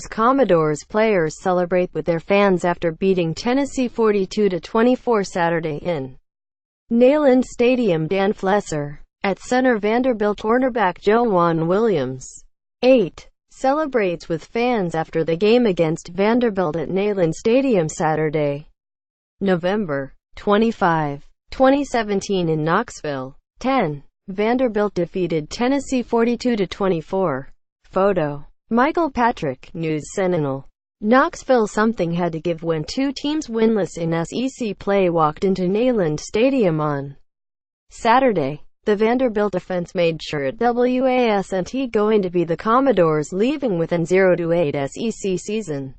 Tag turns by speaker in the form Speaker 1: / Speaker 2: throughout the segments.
Speaker 1: Commodores players celebrate with their fans after beating Tennessee 42-24 Saturday in Neyland Stadium. Dan Flesser. At center, Vanderbilt cornerback Joejuan Williams, 8, celebrates with fans after the game against Vanderbilt at Neyland Stadium Saturday, November 25, 2017 in Knoxville. 10. Vanderbilt defeated Tennessee 42-24. Photo. Michael Patrick, News Sentinel. Knoxville. Something had to give when two teams winless in SEC play walked into Neyland Stadium on Saturday. The Vanderbilt offense made sure it wasn't going to be the Commodores leaving with an 0-8 SEC season,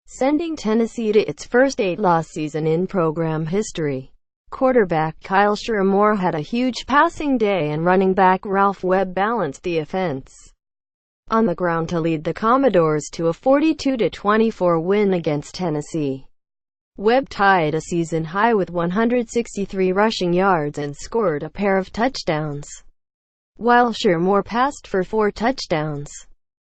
Speaker 1: sending Tennessee to its first 8-loss season in program history. Quarterback Kyle Shermore had a huge passing day, and running back Ralph Webb balanced the offense on the ground to lead the Commodores to a 42-24 win against Tennessee. Webb tied a season high with 163 rushing yards and scored a pair of touchdowns, while Shermore passed for 4 touchdowns.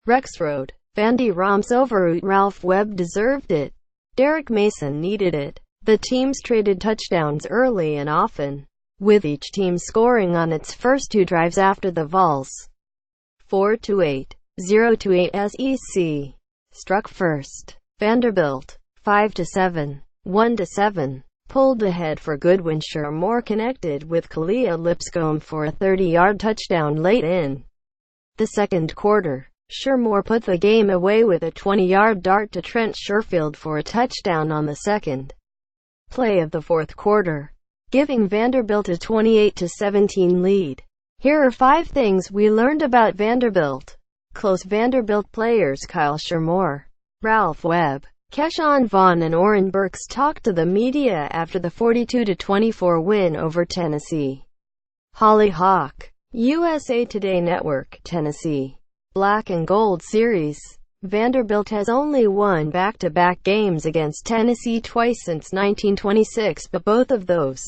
Speaker 1: Rexroad. Vandy romps over Ralph Webb deserved it. Derek Mason needed it. The teams traded touchdowns early and often, with each team scoring on its first 2 drives after the Vols' 4-8, 0-8 SEC struck first. Vanderbilt, 5-7, 1-7, pulled ahead for good when Shermore connected with Kalia Lipscomb for a 30-yard touchdown late in the second quarter. Shermore put the game away with a 20-yard dart to Trent Sherfield for a touchdown on the second play of the fourth quarter, giving Vanderbilt a 28-17 lead. Here are 5 things we learned about Vanderbilt. Close Vanderbilt players Kyle Shermore, Ralph Webb, Keshawn Vaughn and Oren Burks talked to the media after the 42-24 win over Tennessee. Holly Hawk, USA Today Network. Tennessee Black and Gold Series. Vanderbilt has only won back-to-back games against Tennessee twice since 1926, but both of those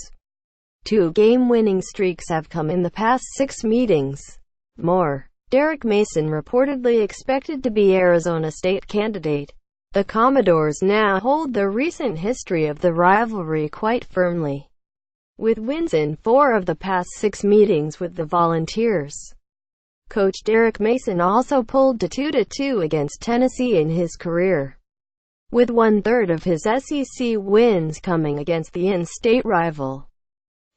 Speaker 1: 2 game-winning streaks have come in the past 6 meetings. More. Derek Mason reportedly expected to be Arizona State candidate. The Commodores now hold the recent history of the rivalry quite firmly, with wins in 4 of the past 6 meetings with the Volunteers. Coach Derek Mason also pulled to 2-2 against Tennessee in his career, with 1/3 of his SEC wins coming against the in-state rival.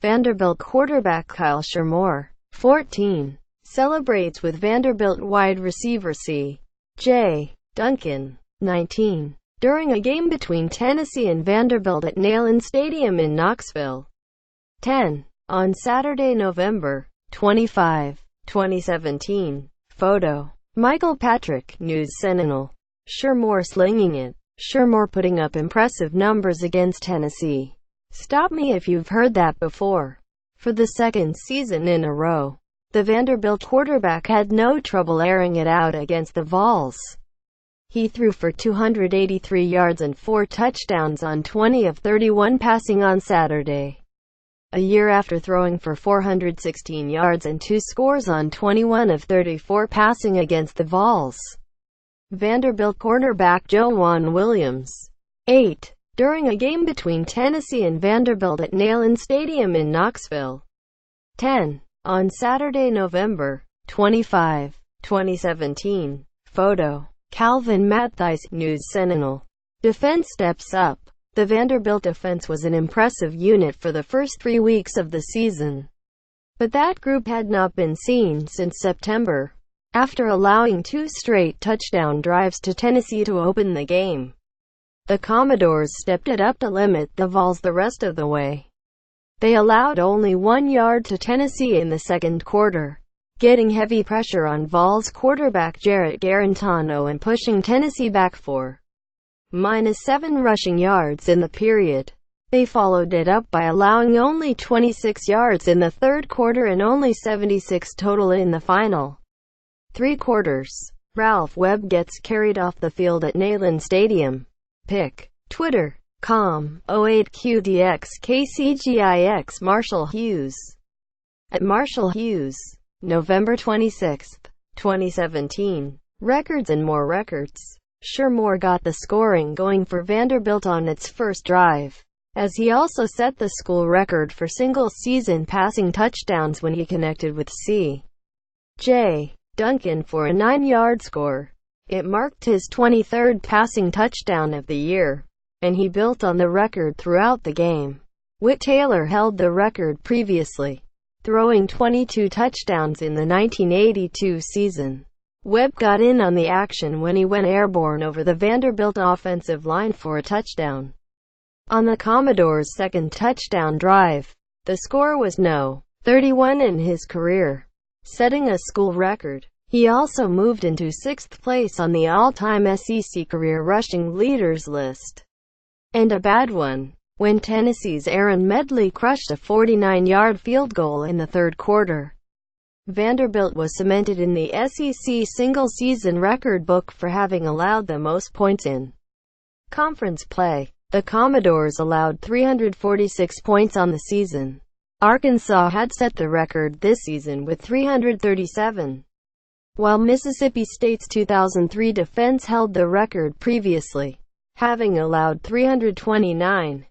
Speaker 1: Vanderbilt quarterback Kyle Shermore, 14, celebrates with Vanderbilt wide receiver C.J. Duncan, 19, during a game between Tennessee and Vanderbilt at Neyland Stadium in Knoxville. 10. On Saturday, November 25, 2017. Photo. Michael Patrick, News Sentinel. Shermore slinging it. Shermore putting up impressive numbers against Tennessee. Stop me if you've heard that before. For the second season in a row, the Vanderbilt quarterback had no trouble airing it out against the Vols. He threw for 283 yards and 4 touchdowns on 20 of 31 passing on Saturday, a year after throwing for 416 yards and 2 scores on 21 of 34 passing against the Vols. Vanderbilt cornerback Joejuan Williams, 8, during a game between Tennessee and Vanderbilt at Neyland Stadium in Knoxville. 10. On Saturday, November 25, 2017. Photo. Calvin Mattheis, News Sentinel. Defense steps up. The Vanderbilt defense was an impressive unit for the first 3 weeks of the season, but that group had not been seen since September, after allowing 2 straight touchdown drives to Tennessee to open the game. The Commodores stepped it up to limit the Vols the rest of the way. They allowed only 1 yard to Tennessee in the second quarter, getting heavy pressure on Vols quarterback Jarrett Garantano and pushing Tennessee back for -7 rushing yards in the period. They followed it up by allowing only 26 yards in the third quarter and only 76 total in the final 3 quarters. Ralph Webb gets carried off the field at Neyland Stadium. Pic. Twitter. com08QDXKCGIX Marshall Hughes. At Marshall Hughes. November 26, 2017. Records and more records. Shermore got the scoring going for Vanderbilt on its first drive, as he also set the school record for single-season passing touchdowns when he connected with C.J. Duncan for a 9-yard score. It marked his 23rd passing touchdown of the year, and he built on the record throughout the game. Whit Taylor held the record previously, throwing 22 touchdowns in the 1982 season. Webb got in on the action when he went airborne over the Vanderbilt offensive line for a touchdown. On the Commodores' second touchdown drive, the score was no. 31 in his career, setting a school record. He also moved into 6th place on the all-time SEC career rushing leaders list. And a bad one, when Tennessee's Aaron Medley crushed a 49-yard field goal in the third quarter. Vanderbilt was cemented in the SEC single-season record book for having allowed the most points in conference play. The Commodores allowed 346 points on the season. Arkansas had set the record this season with 337, while Mississippi State's 2003 defense held the record previously, having allowed 329.